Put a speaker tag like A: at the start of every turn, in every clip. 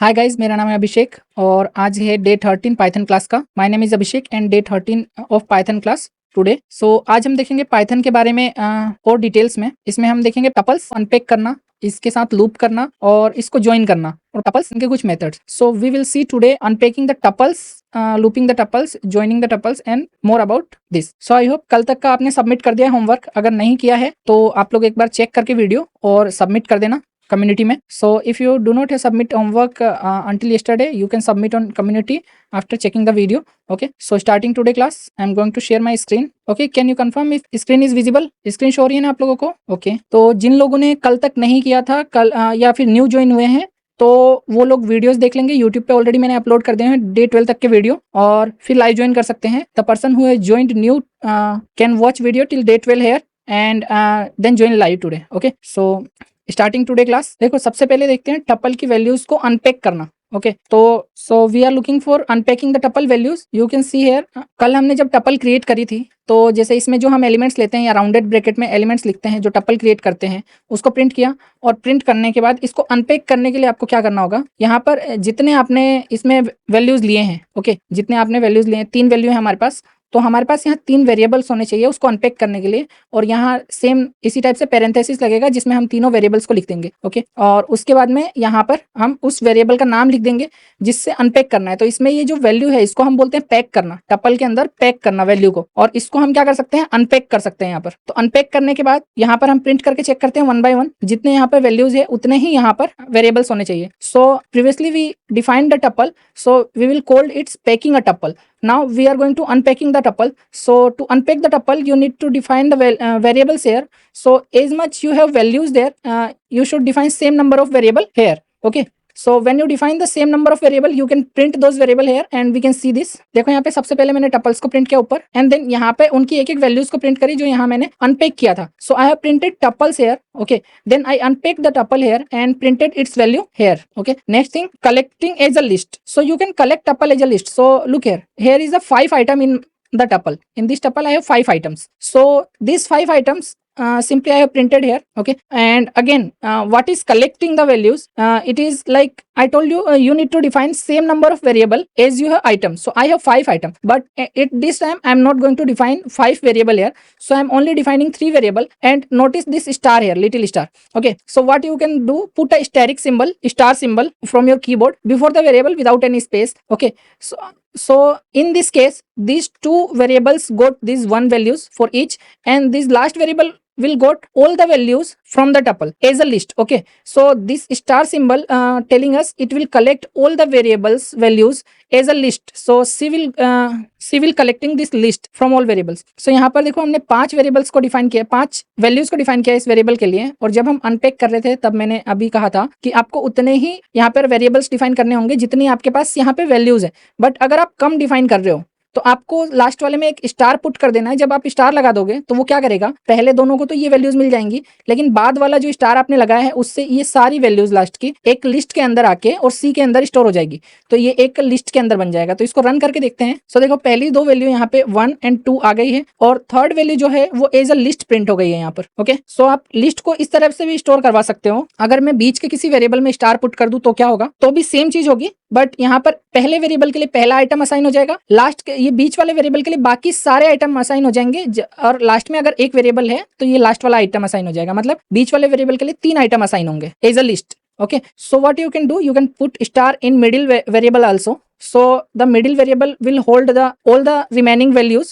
A: Hi guys, मेरा नाम है अभिषेक और आज है डे 13 पाइथन क्लास का। My name is Abhishek and day 13 of Python class today. So आज हम देखेंगे पाइथन के बारे में और डिटेल्स में। इसमें हम देखेंगे टपल्स अनपैक करना, इसके साथ लूप करना और इसको ज्वाइन करना और टपल्स इनके कुछ methods. So we will see today unpacking the tuples, looping the tuples, joining the tuples and more about this. So I hope कल तक का आपने सबमिट कर दिया होमवर्क। अगर नहीं किया है तो आप लोग एक बार चेक करके वीडियो और सबमिट कर देना community में. So if you do not have submit homework until yesterday, you can submit on community after checking the video. Okay, so starting today class I am going to share my screen. Okay, can you confirm if screen is visible? Screen show हो रही है ना आप लोगों को? Okay, तो जिन लोगों ने कल तक नहीं किया था, कल या फिर न्यू ज्वाइन हुए हैं, तो वो लोग वीडियोस देख लेंगे। यूट्यूब पे ऑलरेडी मैंने अपलोड कर दिए हैं डे 12 तक के वीडियो, और फिर लाइव ज्वाइन कर सकते हैं। The person who has joined new can watch video till day 12 here and then join live today. Okay, so starting today class. देखो, सबसे पहले देखते हैं टपल की वैल्यूज को अनपैक करना। ओके, तो so we are looking for unpacking the tuple values. You can see here, कल हमने जब टपल क्रिएट करी थी, तो जैसे इसमें जो हम एलिमेंट्स लेते हैं या राउंडेड ब्रैकेट में एलिमेंट्स लिखते हैं जो टपल क्रिएट करते हैं, उसको प्रिंट किया। और प्रिंट करने के बाद इसको अनपैक करने के लिए आपको क्या करना होगा, यहाँ पर जितने आपने इसमें वैल्यूज लिए हैं, ओके, जितने आपने वैल्यूज लिए हैं, 3 वैल्यू है हमारे पास, तो हमारे पास यहाँ 3 वेरिएबल्स होने चाहिए उसको अनपैक करने के लिए। और यहाँ सेम इसी टाइप से पैरेंथेसिस लगेगा जिसमें हम तीनों वेरिएबल्स को लिख देंगे। ओके, और उसके बाद में यहाँ पर हम उस वेरिएबल का नाम लिख देंगे जिससे अनपैक करना है। तो इसमें ये जो वैल्यू है इसको हम बोलते हैं पैक करना, टपल के अंदर पैक करना वैल्यू को, और इसको हम क्या कर सकते हैं, अनपैक कर सकते हैं यहाँ पर। तो अनपैक करने के बाद यहाँ पर हम प्रिंट करके चेक करते हैं 1 by 1, जितने यहाँ पर वैल्यूज है उतने ही यहाँ पर वेरिएबल्स होने चाहिए। So previously we defined the tuple, so we will call its packing a tuple. Now we are going to unpacking the tuple. So to unpack the tuple you need to define the variables here. So as much you have values there, you should define same number of variable here. Okay, so when you define the same number of variable you can print those variable here and we can see this. देखो यहाँ पे सबसे पहले मैंने tuples को print किया ऊपर, and then यहाँ पे उनकी एक एक वैल्यूज को प्रिंट करी जो यहाँ मैंने अनपैक किया था। So I have printed tuples here. Okay, then I unpack the tuple here and printed its value here. Okay, next thing, collecting as a list. So you can collect tuple as a list. So look here, here is a 5 item in the tuple. In this tuple I have 5 items. So these 5 items simply I have printed here. Okay, and again what is collecting the values, it is like I told you, you need to define same number of variable as you have items. So I have 5 items, but at this time I am not going to define 5 variable here. So I am only defining 3 variable, and notice this star here, little star. Okay, so what you can do, put a asterisk symbol, star symbol from your keyboard before the variable without any space. Okay, so in this case these 2 variables got these 1 values for each, and this last variable will got all the values from the tuple as a list. Okay, so this star symbol telling us it will collect all the variables values as a list. So C will collecting this list from all variables. So यहाँ पर देखो हमने 5 variables को define किया, 5 values को define किया इस variable के लिए। और जब हम अनपैक कर रहे थे तब मैंने अभी कहा था कि आपको उतने ही यहाँ पर वेरिएबल्स डिफाइन करने होंगे जितनी आपके पास यहाँ पे वैल्यूज है। बट अगर आप कम डिफाइन कर रहे हो तो आपको लास्ट वाले में एक स्टार पुट कर देना है। जब आप स्टार लगा दोगे तो वो क्या करेगा, पहले दोनों को तो ये वैल्यूज मिल जाएंगी, लेकिन बाद वाला जो स्टार आपने लगाया है उससे ये सारी वैल्यूज लास्ट की एक लिस्ट के अंदर आके और सी के अंदर स्टोर हो जाएगी। तो ये एक लिस्ट के अंदर बन जाएगा। तो इसको रन करके देखते हैं। सो देखो, पहली 2 वैल्यू यहाँ पे 1 and 2 आ गई है, और थर्ड वैल्यू जो है वो एज अ लिस्ट प्रिंट हो गई है यहाँ पर। ओके, सो आप लिस्ट को इस तरफ से भी स्टोर करवा सकते हो। अगर मैं बीच के किसी वेरिएबल में स्टार पुट कर दूं तो क्या होगा, तो भी सेम चीज होगी, बट यहाँ पर पहले वेरिएबल के लिए पहला आइटम असाइन हो जाएगा, लास्ट के ये बीच वाले वेरिएबल के लिए बाकी सारे आइटम असाइन हो जाएंगे, और लास्ट में अगर एक वेरिएबल है तो ये लास्ट वाला आइटम असाइन हो जाएगा। मतलब बीच वाले वेरिएबल के लिए 3 आइटम असाइन होंगे as a list. Okay, so what you can do, you can put star in middle variable also. So the middle variable will hold all the remaining values,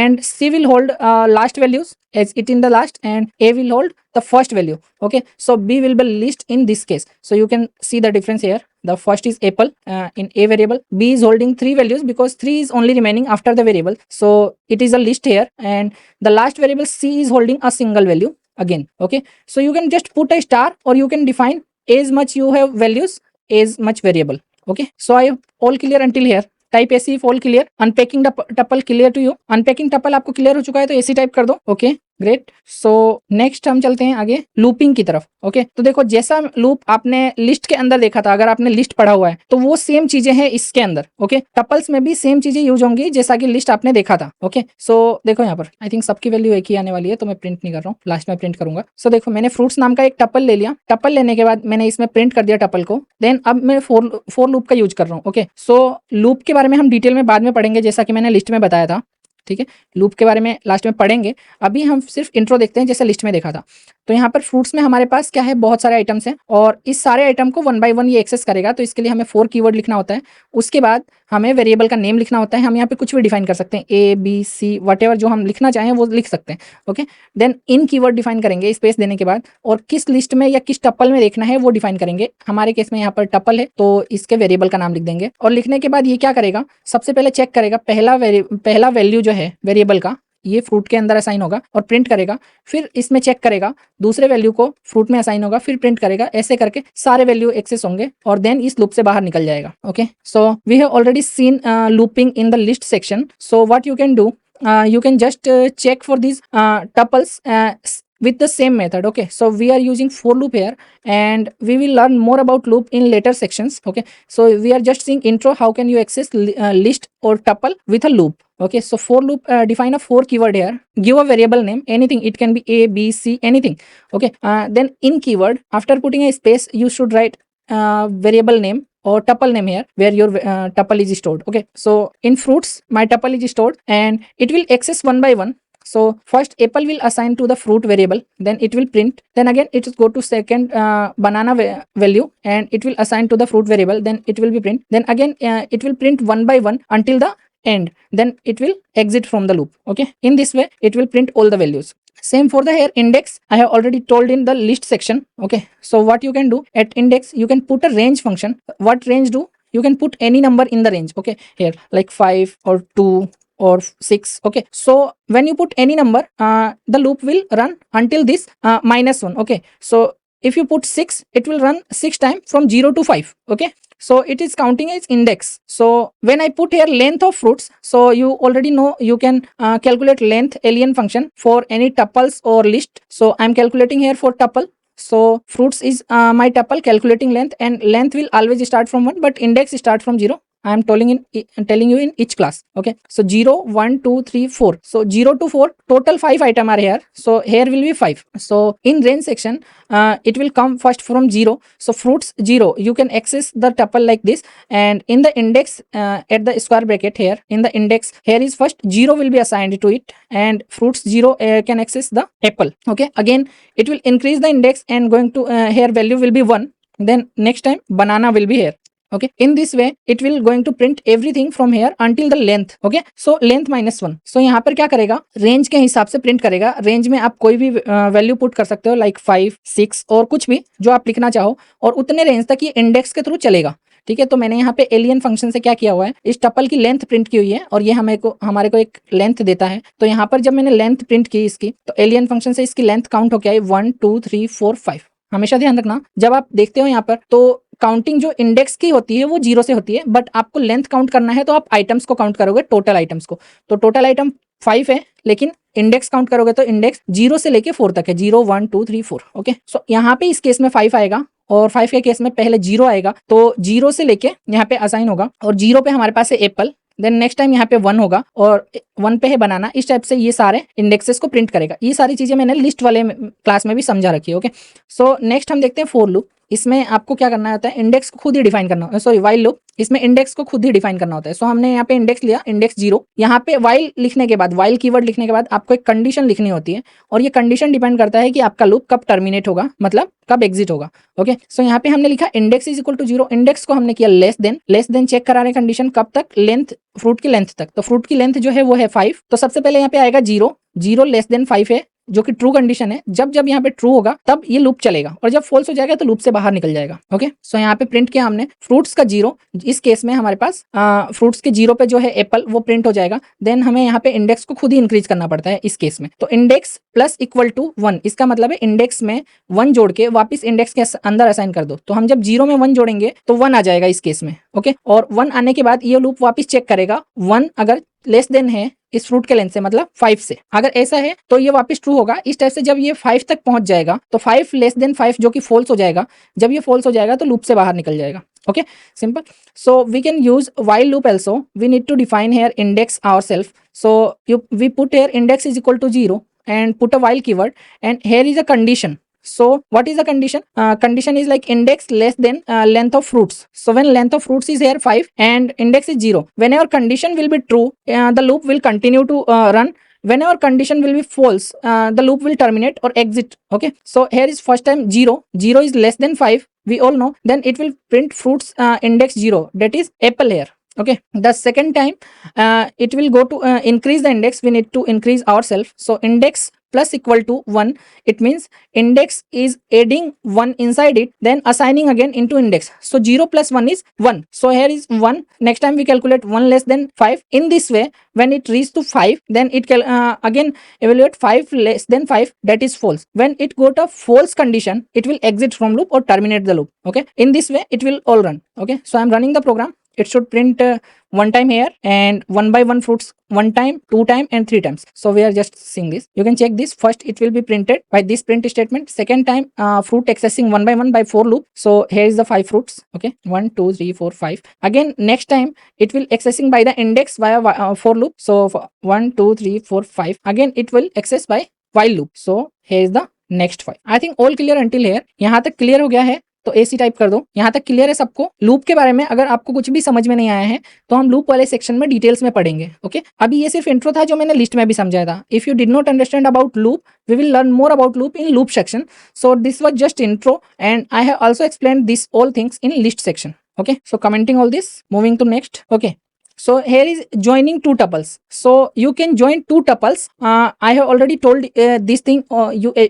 A: and C will hold last values as it in the last, and A will hold the first value. Okay, so B will be list in this case. So you can see the difference here. The first is apple in A variable. B is holding 3 values because 3 is only remaining after the variable. So it is a list here, and the last variable C is holding a single value again. Okay, so you can just put a star, or you can define as much you have values as much variable. Okay, so I have all clear until here. Type ऐसी if all clear. Unpacking the tuple clear to you. Unpacking tuple आपको clear हो चुका है तो ऐसी type कर दो. Okay, great. So next हम चलते हैं आगे लूपिंग की तरफ। ओके, तो देखो जैसा लूप आपने लिस्ट के अंदर देखा था, अगर आपने लिस्ट पढ़ा हुआ है तो वो सेम चीजें हैं इसके अंदर। ओके, टपल्स में भी सेम चीजें यूज होंगी जैसा कि लिस्ट आपने देखा था। ओके, सो देखो यहाँ पर आई थिंक सबकी वैल्यू एक ही आने वाली है, तो मैं प्रिंट नहीं कर रहा हूँ, लास्ट में प्रिंट करूंगा। सो देखो मैंने फ्रूट्स नाम का एक टपल ले लिया, टपल लेने के बाद मैंने इसमें प्रिंट कर दिया टपल को। देन अब मैं फोर लूप का यूज कर रहा हूँ। ओके, सो लूप के बारे में हम डिटेल में बाद में पढ़ेंगे, जैसा कि मैंने लिस्ट में बताया था। ठीक है, लूप के बारे में लास्ट में पढ़ेंगे, अभी हम सिर्फ इंट्रो देखते हैं जैसे लिस्ट में देखा था। तो यहाँ पर फ्रूट्स में हमारे पास क्या है, बहुत सारे आइटम्स हैं और इस सारे आइटम को 1 बाय 1 ये एक्सेस करेगा। तो इसके लिए हमें 4 कीवर्ड लिखना होता है। उसके बाद हमें वेरिएबल का नेम लिखना होता है। हम यहाँ पे कुछ भी डिफाइन कर सकते हैं, ए बी सी वटेवर जो हम लिखना चाहें वो लिख सकते हैं। Okay, then in keyword define करेंगे स्पेस देने के बाद, और किस लिस्ट में या किस टपल में देखना है वो डिफाइन करेंगे। हमारे केस में यहाँ पर टपल है तो इसके वेरिएबल का नाम लिख देंगे। और लिखने के बाद ये क्या करेगा, सबसे पहले चेक करेगा पहला वैल्यू जो है वेरिएबल का ये फ्रूट के अंदर असाइन होगा और प्रिंट करेगा। फिर इसमें चेक करेगा दूसरे वैल्यू को फ्रूट में असाइन होगा, फिर प्रिंट करेगा। ऐसे करके सारे वैल्यू एक्सेस होंगे और देन इस लूप से बाहर निकल जाएगा। Okay, so we have already seen looping in the list section. So what you can do, you can just check for these tuples with the same method. Okay, so we are using for loop here and we will learn more about loop in later sections. Okay, so we are just seeing intro, how can you access list or tuple with a loop. Okay, so for loop define a 4 keyword here, give a variable name, anything, it can be a b c anything. Okay, then in keyword after putting a space you should write variable name or tuple name here where your tuple is stored. Okay, so in fruits my tuple is stored and it will access 1 by 1. So first apple will assign to the fruit variable, then it will print, then again it will go to second banana value and it will assign to the fruit variable, then it will be print, then again it will print 1 by 1 until the end, then it will exit from the loop. Okay, in this way it will print all the values. Same for the here index, I have already told in the list section. Okay, so what you can do at index, you can put a range function. What range do, you can put any number in the range. Okay, here like 5 or 2 or 6. Okay, so when you put any number the loop will run until this -1. Okay, so if you put 6 it will run 6 times from 0 to 5. Okay, so it is counting as index. So when I put here length of fruits, so you already know you can calculate length alien function for any tuples or list. So I'm calculating here for tuple. So fruits is my tuple, calculating length, and length will always start from 1 but index start from 0. I am telling you in each class. Okay, so 0 1 2 3 4, so 0 to 4 total 5 item are here, so here will be 5. So in range section it will come first from 0. So fruits 0, you can access the tuple like this, and in the index at the square bracket here in the index here is first 0 will be assigned to it, and fruits 0 can access the apple. Okay, again it will increase the index and going to here value will be 1, then next time banana will be here. Okay, in this way it will going to print everything from here until the length. Okay, so length -1. so यहाँ पर क्या करेगा, range के हिसाब से print करेगा। Range में आप कोई भी वैल्यू पुट कर सकते हो, लाइक 5 6 और कुछ भी जो आप लिखना चाहो, और उतने रेंज तक ये इंडेक्स के थ्रू चलेगा। ठीक है, तो मैंने यहाँ पे एलियन फंक्शन से क्या किया हुआ है, इस टपल की लेंथ प्रिंट की हुई है और ये हमारे को एक लेंथ देता है। तो यहाँ पर जब मैंने लेंथ प्रिंट की इसकी, तो एलियन फंक्शन से इसकी लेंथ काउंट होके आई 1 2 3 4 5। हमेशा ध्यान रखना जब आप देखते हो यहाँ पर, तो काउंटिंग जो इंडेक्स की होती है वो 0 से होती है, बट आपको लेंथ काउंट करना है तो आप आइटम्स को काउंट करोगे, टोटल आइटम्स को। तो टोटल आइटम 5 है, लेकिन इंडेक्स काउंट करोगे तो इंडेक्स 0 से लेके 4 तक है, 0 1 2 3 4। ओके, सो यहाँ पे इस केस में 5 आएगा और 5 के केस में पहले 0 आएगा, तो 0 से लेके यहाँ पे असाइन होगा, और 0 पे हमारे पास है एप्पल, देन नेक्स्ट टाइम यहाँ पे 1 होगा और 1 पे है बनाना। इस टाइप से ये सारे इंडेक्सेस को प्रिंट करेगा। ये सारी चीजें मैंने लिस्ट वाले क्लास में भी समझा रखी है। ओके, सो नेक्स्ट हम देखते हैं फॉर लूप। इसमें आपको क्या करना होता है, इंडेक्स को खुद ही डिफाइन करना, सॉरी व्हाइल लूप, इसमें इंडेक्स को खुद ही डिफाइन करना होता है। सो हमने यहाँ पे इंडेक्स लिया, इंडेक्स 0, यहाँ पे व्हाइल लिखने के बाद, व्हाइल कीवर्ड लिखने के बाद आपको एक कंडीशन लिखनी होती है, और ये कंडीशन डिपेंड करता है कि आपका लूप कब टर्मिनेट होगा, मतलब कब एग्जिट होगा। ओके, सो यहाँ पे हमने लिखा index is equal to 0, index को हमने किया लेस देन चेक करा रहे कंडीशन कब तक, लेंथ, फ्रूट की लेंथ तक। तो फ्रूट की लेंथ जो है वो है 5, तो सबसे पहले यहाँ पे आएगा 0 लेस देन 5 है, जो कि ट्रू कंडीशन है। जब यहाँ पे ट्रू होगा तब ये लूप चलेगा, और जब फॉल्स हो जाएगा तो लूप से बाहर निकल जाएगा। ओके, सो यहाँ पे प्रिंट किया हमने फ्रूट्स का 0, इस केस में हमारे पास फ्रूट्स के 0 पे जो है एप्पल वो प्रिंट हो जाएगा। देन हमें यहाँ पे इंडेक्स को खुद ही इंक्रीज करना पड़ता है इस केस में। तो इंडेक्स प्लस इक्वल टू 1, इसका मतलब है इंडेक्स में 1 जोड़ के वापिस इंडेक्स के अंदर असाइन कर दो। तो हम जब 0 में 1 जोड़ेंगे तो 1 आ जाएगा इस केस में। ओके, और 1 आने के बाद ये लूप वापिस चेक करेगा, 1 अगर लेस देन है इस फ्रूट के लेंथ से, मतलब 5 से। अगर ऐसा है तो ये वापस ट्रू होगा। इस टाइप से जब ये 5 तक पहुंच जाएगा तो 5 लेस देन 5 जो कि फॉल्स हो जाएगा। जब ये फॉल्स हो जाएगा तो लूप से बाहर निकल जाएगा। Okay, simple. So we can use while loop also. We need to define here index ourselves. So we put here index is equal to 0 and put a while keyword, and here is a condition. So what is the condition? Condition is like index less than length of fruits. So when length of fruits is here 5 and index is 0, whenever condition will be true, the loop will continue to run. Whenever condition will be false, the loop will terminate or exit. Okay, so here is first time 0 is less than 5, we all know. Then it will print fruits index 0, that is apple here. Okay, the second time it will go to increase the index. We need to increase ourselves. So index plus equal to 1, it means index is adding 1 inside it, then assigning again into index. So 0 plus 1 is 1. So here is 1. Next time we calculate 1 less than 5. In this way, when it reaches to 5, then it again evaluate 5 less than 5, that is false. When it got a false condition, it will exit from loop or terminate the loop. Okay, in this way it will all run. Okay, so I'm running the program. It should print 1 time here and 1 by 1 fruits 1 time, 2 time and 3 times. So we are just seeing this. You can check this. First it will be printed by this print statement. Second time fruit accessing 1 by 1 by 4 loop. So here is the 5 fruits. Okay, 1 2 3 4 5. Again next time it will accessing by the index via for loop. So 1 2 3 4 5. Again it will access by while loop. So here is the next 5. I think all clear until here. यहाँ तक clear हो गया है तो AC type कर दो। यहाँ तक क्लियर है सबको? लूप के बारे में अगर आपको कुछ भी समझ में नहीं आया है तो हम लूप वाले सेक्शन में डिटेल्स में पढ़ेंगे। ओके, अभी ये सिर्फ इंट्रो था जो मैंने लिस्ट में भी समझाया था। If you did not understand about loop, we will learn more about loop in loop section. So this was just intro and I have also explained this all things in list section. Okay, so commenting all this, moving to next. Okay, so here is joining two tuples. So you can join two tuples. I have already told this thing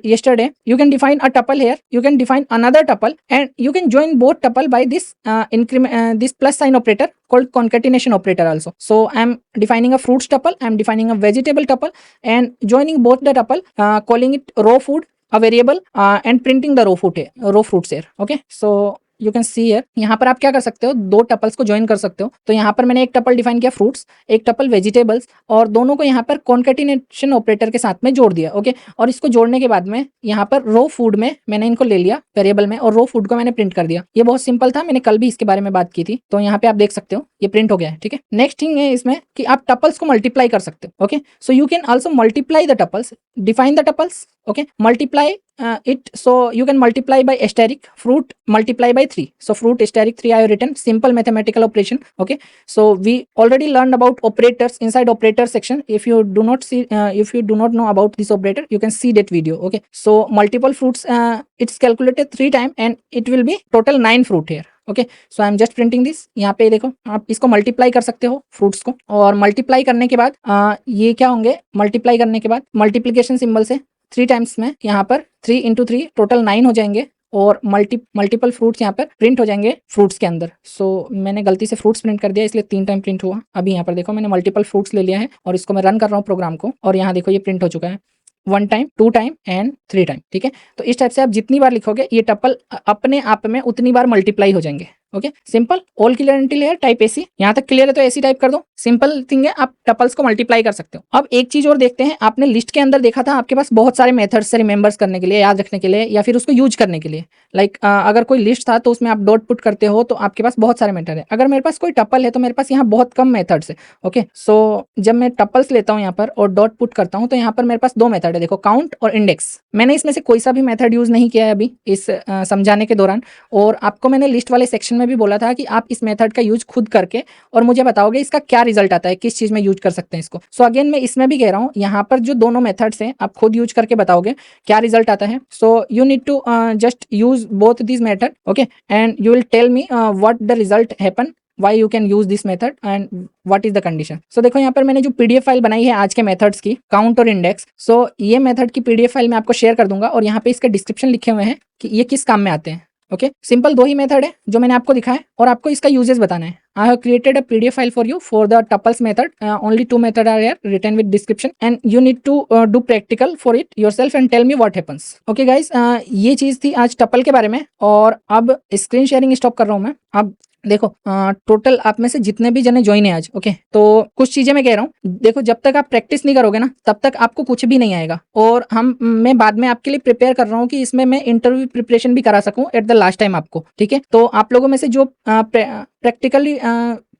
A: yesterday. You can define a tuple here. You can define another tuple, and you can join both tuple by this increment, this plus sign operator called concatenation operator also. So I am defining a fruits tuple. I am defining a vegetable tuple, and joining both the tuple, calling it raw food, a variable, and printing the raw fruits here. Okay, so you can see here. यहाँ पर आप क्या कर सकते हो, दो tuples को join कर सकते हो। तो यहाँ पर मैंने एक टपल डिफाइन किया फ्रूट्स, एक टपल वेजिटेबल्स, और दोनों को यहाँ पर कॉन्केटिनेशन ऑपरेटर के साथ में जोड़ दिया। ओके, और इसको जोड़ने के बाद में यहाँ पर रो फूड में मैंने इनको ले लिया वेरिएबल में, और रो फूड को मैंने प्रिंट कर दिया। ये बहुत सिंपल था, मैंने कल भी इसके बारे में बात की थी। तो यहाँ पे आप देख सकते हो ये प्रिंट हो गया है। ठीक है, नेक्स्ट थिंग है इसमें कि आप टपल्स को मल्टीप्लाई कर सकते हो। Okay, so you can also multiply the tuples, define the tuples. Okay, multiply it. So you can multiply by asterisk, fruit multiply by 3. So fruit asterisk 3 I have written, simple mathematical operation. Okay, so we already learned about operators inside operator section. If you do not see, if you do not know about this operator, you can see that video. Okay, so multiple fruits, it's calculated 3 times and it will be total 9 fruit here. Okay, so I am just printing this. यहाँ पे देखो आप इसको multiply कर सकते हो fruits को, और मल्टीप्लाई करने के बाद ये क्या होंगे, मल्टीप्लाई करने के बाद मल्टीप्लीकेशन सिंबल से 3 टाइम्स में यहाँ पर 3 इंटू 3 टोटल 9 हो जाएंगे, और मल्टीपल फ्रूट्स यहाँ पर प्रिंट हो जाएंगे फ्रूट्स के अंदर। सो मैंने गलती से फ्रूट्स प्रिंट कर दिया, इसलिए 3 टाइम प्रिंट हुआ। अभी यहाँ पर देखो मैंने मल्टीपल फ्रूट्स ले लिया है और इसको मैं रन कर रहा हूँ प्रोग्राम को, और यहाँ देखो ये प्रिंट हो चुका है 1 टाइम, 2 टाइम एंड 3 टाइम। ठीक है, तो इस टाइप से आप जितनी बार लिखोगे ये टपल अपने आप में उतनी बार मल्टीप्लाई हो जाएंगे। Okay, simple, all clear until here, type AC. यहाँ तक क्लियर है तो एसी टाइप कर दो। सिंपल थिंग है, आप टपल्स को मल्टीप्लाई कर सकते हो। अब एक चीज और देखते हैं, आपने लिस्ट के अंदर देखा था आपके पास बहुत सारे मेथड्स से रिमेंबर्स करने के लिए, याद रखने के लिए, या फिर उसको यूज करने के लिए। लाइक अगर कोई लिस्ट था तो उसमें आप डॉट पुट करते हो तो आपके पास बहुत सारे मेथड है। अगर मेरे पास कोई टपल है तो मेरे पास यहाँ बहुत कम मेथड्स है। ओके, सो जब मैं टपल्स लेता हूँ यहाँ पर और डॉट पुट करता हूँ तो यहाँ पर मेरे पास 2 मेथड है, देखो काउंट और इंडेक्स। मैंने इसमें से कोई सा भी मेथड यूज नहीं किया है अभी इस समझाने के दौरान, और आपको मैंने लिस्ट वाले सेक्शन में भी बोला था कि आप इस मेथड का यूज खुद करके और मुझे बताओगे इसका क्या रिजल्ट आता है, किस चीज में यूज कर सकते हैं इसको। सो अगेन मैं इसमें भी कह रहा हूँ, यहाँ पर जो दोनों मेथड्स हैं आप खुद यूज करके बताओगे क्या रिजल्ट आता है। So you need to just use both this method, okay, and you will tell me what the result happen, why you can use this method and what is the condition. So देखो यहाँ पर मैंने जो PDF file बनाई है आज के methods की, काउंट और इंडेक्स। सो ये मेथड की पीडीएफ फाइल मैं आपको शेयर कर दूंगा, और यहाँ पे इसके डिस्क्रिप्शन लिखे हुए हैं कि ये किस काम में आते हैं। ओके, सिंपल 2 ही मेथड है जो मैंने आपको दिखाया, और आपको इसका यूजेस बताना है। I have created a PDF file for you for the tuples method. Only 2 methods are here written with description, and you need to do practical for it yourself and tell me what happens. Okay guys, ये चीज थी आज tuple के बारे में, और अब screen sharing stop कर रहा हूँ मैं। अब देखो टोटल आप में से जितने भी जने ज्वाइन है आज, ओके, तो कुछ चीजें मैं कह रहा हूँ, देखो जब तक आप प्रैक्टिस नहीं करोगे ना तब तक आपको कुछ भी नहीं आएगा। और मैं बाद में आपके लिए प्रिपेयर कर रहा हूँ कि इसमें मैं इंटरव्यू प्रिपरेशन भी करा सकूँ एट द लास्ट टाइम आपको, ठीक है। तो आप लोगों में से जो प्रैक्टिकली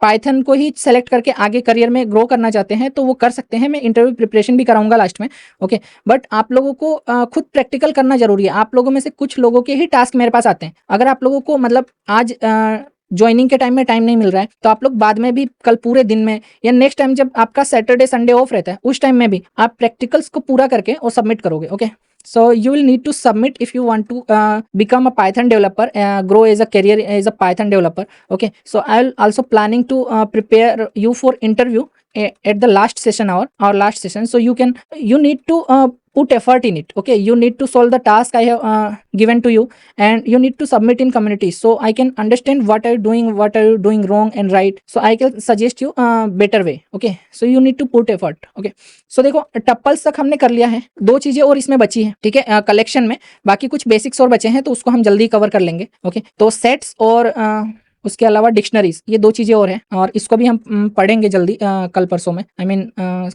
A: पाइथन को ही सेलेक्ट करके आगे करियर में ग्रो करना चाहते हैं तो वो कर सकते हैं, मैं इंटरव्यू प्रिपरेशन भी कराऊंगा लास्ट में, ओके। बट आप लोगों को खुद प्रैक्टिकल करना जरूरी है। आप लोगों में से कुछ लोगों के ही टास्क मेरे पास आते हैं। अगर आप लोगों को मतलब आज ज्वाइनिंग के टाइम में टाइम नहीं मिल रहा है तो आप लोग बाद में भी कल पूरे दिन में या नेक्स्ट टाइम जब आपका सैटरडे संडे ऑफ रहता है उस टाइम में भी आप प्रैक्टिकल्स को पूरा करके और सबमिट करोगे, okay. So you will need to submit if you want to become a Python developer, grow as a career as a Python developer. Okay. So I'll also planning to prepare you for interview at the last session, our last session. So you need to put effort in it. Okay. You need to solve the task I have given to you, and you need to submit in community. So I can understand what are you doing wrong and right. So I can suggest you better way. Okay. So you need to put effort. Okay. So देखो tuples तक हमने कर लिया है, दो चीजें और इसमें बची है, ठीक है, कलेक्शन में। बाकी कुछ बेसिक्स और बचे हैं तो उसको हम जल्दी कवर कर लेंगे, ओके। तो सेट्स और उसके अलावा डिक्शनरीज, ये दो चीजें और हैं और इसको भी हम पढ़ेंगे जल्दी कल परसों में, आई मीन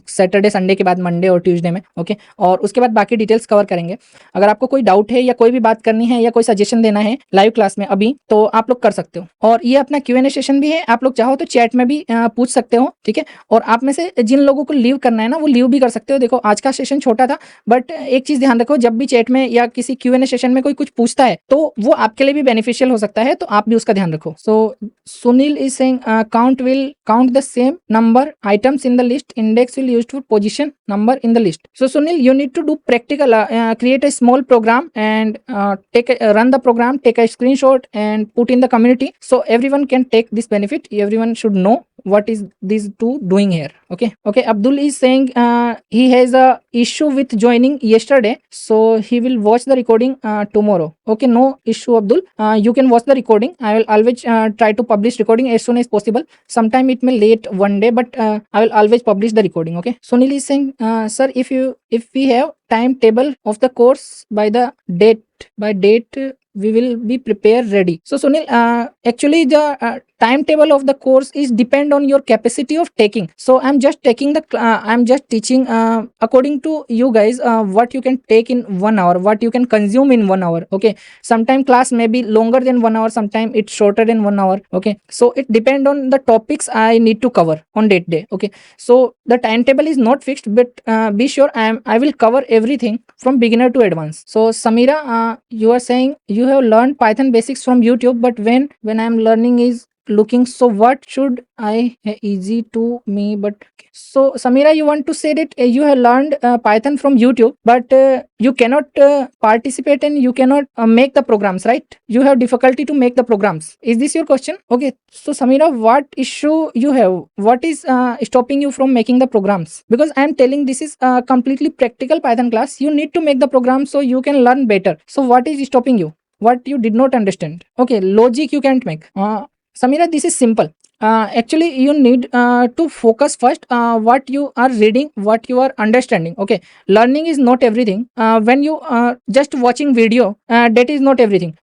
A: सैटरडे संडे के बाद मंडे और ट्यूसडे में, ओके। और उसके बाद बाकी डिटेल्स कवर करेंगे। अगर आपको कोई डाउट है या कोई भी बात करनी है या कोई सजेशन देना है लाइव क्लास में अभी तो आप लोग कर सकते हो। और ये अपना Q&A सेशन भी है, आप लोग चाहो तो चैट में भी पूछ सकते हो, ठीक है। और आप में से जिन लोगों को लीव करना है ना वो लीव भी कर सकते हो। देखो आज का सेशन छोटा था बट एक चीज ध्यान रखो, जब भी चैट में या किसी Q&A सेशन में कोई कुछ पूछता है तो वो आपके लिए भी बेनिफिशियल हो सकता है, तो आप भी उसका ध्यान रखो। सो Sunil is saying count will count the same number items in the list, index will used for position number in the list. So Sunil, you need to do practical, create a small program and run the program, take a screenshot and put in the community so everyone can take this benefit. Everyone should know what is these two doing here, okay. Abdul is saying he has a issue with joining yesterday, so he will watch the recording tomorrow. Okay, no issue Abdul, you can watch the recording. I will always try to publish recording as soon as possible. Sometime it may late one day, but I will always publish the recording, okay. Sunil is saying sir, if we have timetable of the course by date we will be prepared ready. So Sunil, actually the timetable of the course is depend on your capacity of taking. So I'm just taking I'm just teaching according to you guys what you can take in 1 hour, what you can consume in 1 hour, okay. Sometime class may be longer than 1 hour, sometime it's shorter than 1 hour, okay. So it depend on the topics I need to cover on that day, okay. So the timetable is not fixed, but be sure I will cover everything from beginner to advanced. So Samira, you are saying you have learned Python basics from YouTube, but when I am learning is looking, so what should I easy to me? But so Samira, you want to say that you have learned Python from YouTube, but you cannot participate and you cannot make the programs, right? You have difficulty to make the programs. Is this your question? Okay, so Samira, what issue you have? What is stopping you from making the programs? Because I am telling this is a completely practical Python class. You need to make the program so you can learn better. So what is stopping you? What you did not understand? Okay, logic you can't make. Samira, this is simple. Actually, you need to focus first what you are reading, what you are understanding. Okay, learning is not everything. When you just watching video, that is not everything.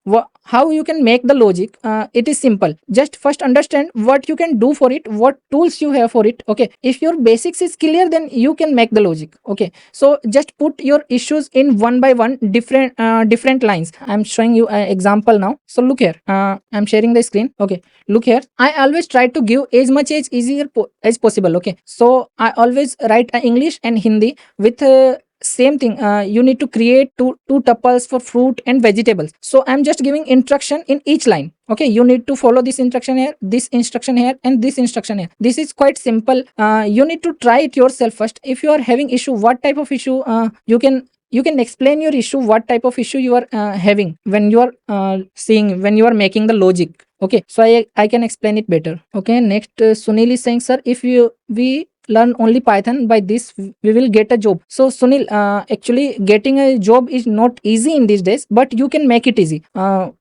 A: How you can make the logic? It is simple. Just first understand what you can do for it, what tools you have for it. Okay, if your basics is clear, then you can make the logic. Okay, so just put your issues in one by one, different lines. I'm showing you an example now. So look here. I'm sharing the screen. Okay, look here. I always try to give as much as easier as possible. Okay, so I always write English and Hindi with same thing. You need to create two tuples for fruit and vegetables. So I'm just giving instruction in each line. Okay, you need to follow this instruction here, this instruction here, and this instruction here. This is quite simple. You need to try it yourself first. If you are having issue, what type of issue you can explain your issue, what type of issue you are having when you are when you are making the logic. Okay, so I can explain it better. Okay, next Sunil is saying, sir, if we learn only Python, by this we will get a job. So Sunil, actually getting a job is not easy in these days, but you can make it easy.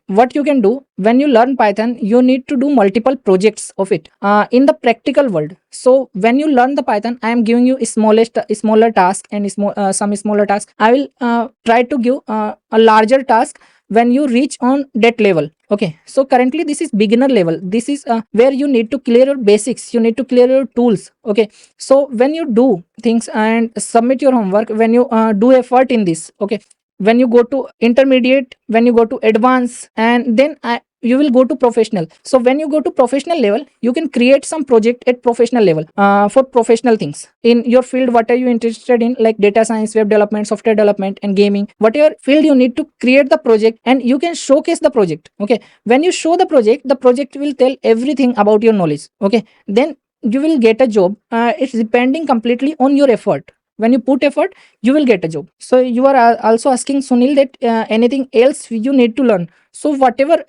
A: What you can do when you learn Python, you need to do multiple projects of it in the practical world. So when you learn the Python, I am giving you a smaller task and some smaller task. I will try to give a larger task when you reach on that level. Okay, so currently this is beginner level. This is where you need to clear your basics, you need to clear your tools. Okay, so when you do things and submit your homework, when you do effort in this, okay, when you go to intermediate, when you go to advanced, and then you will go to professional. So when you go to professional level, you can create some project at professional level for professional things in your field. What are you interested in, like data science, web development, software development, and gaming, whatever field you need to create the project, and you can showcase the project. Okay, when you show the project will tell everything about your knowledge. Okay, then you will get a job. It's depending completely on your effort. When you put effort, you will get a job. So you are also asking Sunil that anything else you need to learn. So whatever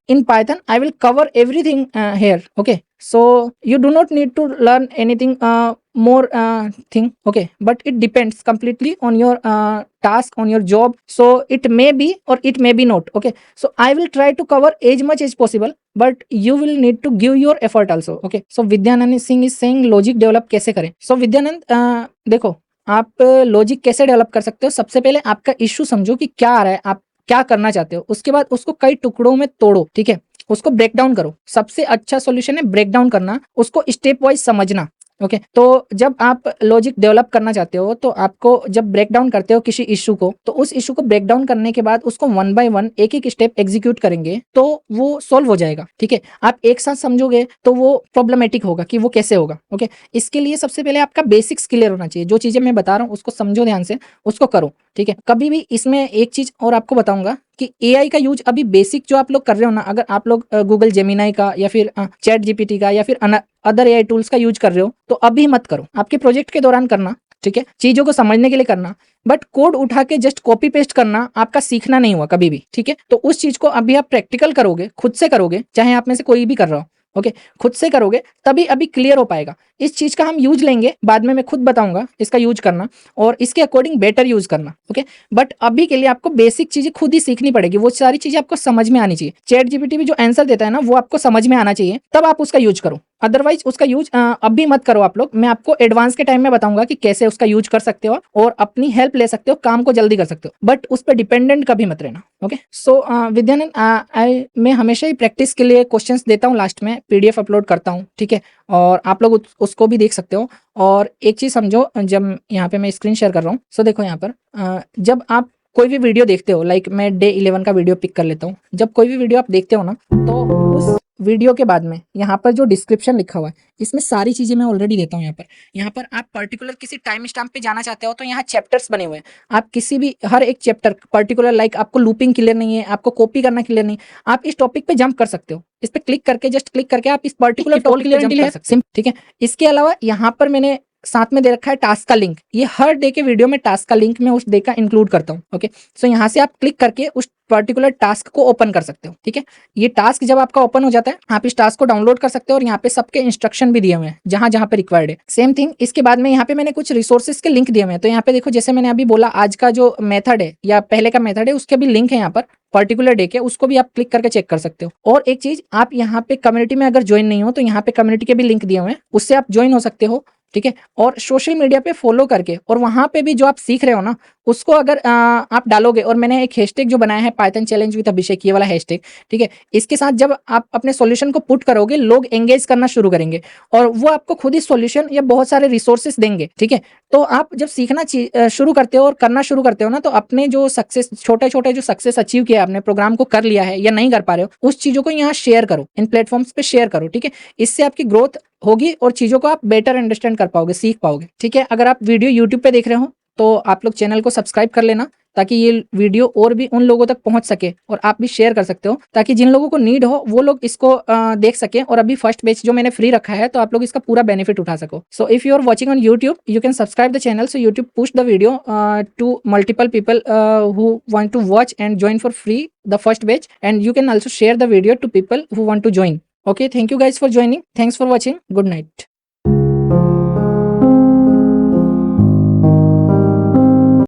A: in Python, I will cover everything here. Okay, so you do not need to learn anything more thing. Okay, but it depends completely on your task, on your job. So it may be or it may be not. Okay, so I will try to cover as much as possible, but you will need to give your effort also. Okay, so Vidyanand Singh is saying logic develop कैसे करें. So Vidyanand, देखो आप logic कैसे develop कर सकते हो. सबसे पहले आपका इश्यू समझो कि क्या आ रहा है, आप क्या करना चाहते हो. उसके बाद उसको कई टुकड़ों में तोड़ो. ठीक है, उसको ब्रेक डाउन करो. सबसे अच्छा सॉल्यूशन है ब्रेक डाउन करना, उसको स्टेप वाइज समझना. ओके, तो जब आप लॉजिक डेवलप करना चाहते हो, तो आपको जब ब्रेक डाउन करते हो किसी इशू को, तो उस इशू को ब्रेक डाउन करने के बाद उसको वन बाय वन एक एक स्टेप एग्जीक्यूट करेंगे तो वो सॉल्व हो जाएगा. ठीक है, आप एक साथ समझोगे तो वो प्रॉब्लमेटिक होगा कि वो कैसे होगा. ओके, इसके लिए सबसे पहले आपका बेसिक्स क्लियर होना चाहिए. जो चीजें मैं बता रहा हूँ उसको समझो ध्यान से, उसको करो. ठीक है, कभी भी इसमें एक चीज और आपको बताऊंगा कि एआई का यूज अभी बेसिक जो आप लोग कर रहे हो ना, अगर आप लोग गूगल जेमिनाई का या फिर चैट जीपीटी का या फिर अदर एआई टूल्स का यूज कर रहे हो, तो अभी मत करो. आपके प्रोजेक्ट के दौरान करना. ठीक है, चीजों को समझने के लिए करना, बट कोड उठा के जस्ट कॉपी पेस्ट करना आपका सीखना नहीं हुआ कभी भी. ठीक है, तो उस चीज को अभी आप प्रैक्टिकल करोगे, खुद से करोगे, चाहे आप में से कोई भी कर रहा हो. ओके, खुद से करोगे तभी अभी क्लियर हो पाएगा. इस चीज का हम यूज लेंगे बाद में, मैं खुद बताऊंगा इसका यूज करना और इसके अकॉर्डिंग बेटर यूज करना. ओके, बट अभी के लिए आपको बेसिक चीजें खुद ही सीखनी पड़ेगी. वो सारी चीजें आपको समझ में आनी चाहिए. चैट जीपीटी भी जो आंसर देता है ना, वो आपको समझ में आना चाहिए, तब आप उसका यूज करो. अदरवाइज उसका यूज अभी मत करो आप लोग. मैं आपको एडवांस के टाइम में बताऊंगा कि कैसे उसका यूज कर सकते हो और अपनी हेल्प ले सकते हो, काम को जल्दी कर सकते हो, बट उस पर डिपेंडेंट कभी मत रहना. ओके, सो विद्यानंद, मैं हमेशा ही प्रैक्टिस के लिए क्वेश्चंस देता हूँ, लास्ट में पीडीएफ अपलोड करता हूँ. ठीक है, और आप लोग उसको भी देख सकते हो. और एक चीज समझो, जब यहाँ पे मैं स्क्रीन शेयर कर रहा हूँ, सो देखो यहाँ पर जब आप कोई भी वीडियो देखते हो, लाइक मैं डे 11 का वीडियो पिक कर लेता हूँ. जब कोई भी वीडियो आप देखते हो ना, तो उस वीडियो के बाद में यहाँ पर जो डिस्क्रिप्शन लिखा हुआ है, इसमें सारी चीजें मैं ऑलरेडी देता हूँ. यहाँ पर आप पर्टिकुलर किसी टाइम स्टैम्प पे जाना चाहते हो, तो यहाँ चैप्टर्स बने हुए हैं. आप किसी भी हर एक चैप्टर पर्टिकुलर, लाइक आपको लूपिंग क्लियर नहीं है, आपको कॉपी करना क्लियर नहीं, आप इस टॉपिक पे जंप कर सकते हो. इस पे क्लिक करके, जस्ट क्लिक करके आप इस पर्टिकुलर टॉपिक पे जंप कर सकते हो. ठीक है, इसके अलावा यहाँ पर मैंने साथ में दे रखा है टास्क का लिंक. ये हर डे के वीडियो में टास्क का लिंक मैं उस डे का इंक्लूड करता हूँ. ओके, सो यहाँ से आप क्लिक करके उस पर्टिकुलर टास्क को ओपन कर सकते हो. ठीक है, ये टास्क जब आपका ओपन हो जाता है, आप इस टास्क को डाउनलोड कर सकते हो और यहाँ पे सबके इंस्ट्रक्शन भी दिए हुए हैं जहां जहां पे रिक्वायर्ड है. सेम थिंग इसके बाद में यहाँ पे मैंने कुछ रिसोर्सेज के लिंक दिए हुए हैं. तो यहाँ पे देखो, जैसे मैंने अभी बोला, आज का जो मेथड है या पहले का मेथड है, उसके भी लिंक है यहाँ पर पर्टिकुलर डे के, उसको भी आप क्लिक करके चेक कर सकते हो. और एक चीज, आप यहाँ पे कम्युनिटी में अगर ज्वाइन नहीं हो, तो यहाँ पे कम्युनिटी के भी लिंक दिए हुए हैं, उससे आप ज्वाइन हो सकते हो. ठीक है, और सोशल मीडिया पे फॉलो करके, और वहां पे भी जो आप सीख रहे हो ना, उसको अगर आप डालोगे, और मैंने एक हैशटैग जो बनाया है पाइथन चैलेंज विद अभिषेक, ये वाला हैशटैग. ठीक है, इसके साथ जब आप अपने सॉल्यूशन को पुट करोगे, लोग एंगेज करना शुरू करेंगे और वो आपको खुद ही सॉल्यूशन या बहुत सारे रिसोर्सेस देंगे. ठीक है, तो आप जब सीखना शुरू करते हो और करना शुरू करते हो ना, तो अपने जो सक्सेस, छोटे छोटे जो सक्सेस अचीव किया, आपने प्रोग्राम को कर लिया है या नहीं कर पा रहे हो, उस चीजों को यहाँ शेयर करो, इन प्लेटफॉर्म्स पे शेयर करो. ठीक है, इससे आपकी ग्रोथ होगी और चीजों को आप बेटर अंडरस्टैंड कर पाओगे, सीख पाओगे. ठीक है, अगर आप वीडियो यूट्यूब पे देख रहे हो, तो आप लोग चैनल को सब्सक्राइब कर लेना, ताकि ये वीडियो और भी उन लोगों तक पहुंच सके, और आप भी शेयर कर सकते हो, ताकि जिन लोगों को नीड हो वो लोग इसको देख सके. और अभी फर्स्ट बैच जो मैंने फ्री रखा है, तो आप लोग इसका पूरा बेनिफिट उठा सको. So if you are watching on YouTube, you can subscribe the channel, so YouTube push the video to multiple people who want to watch and join for free the first batch, and you can also share the video to people who want to join. Okay, thank you guys for joining. Thanks for watching. Good night.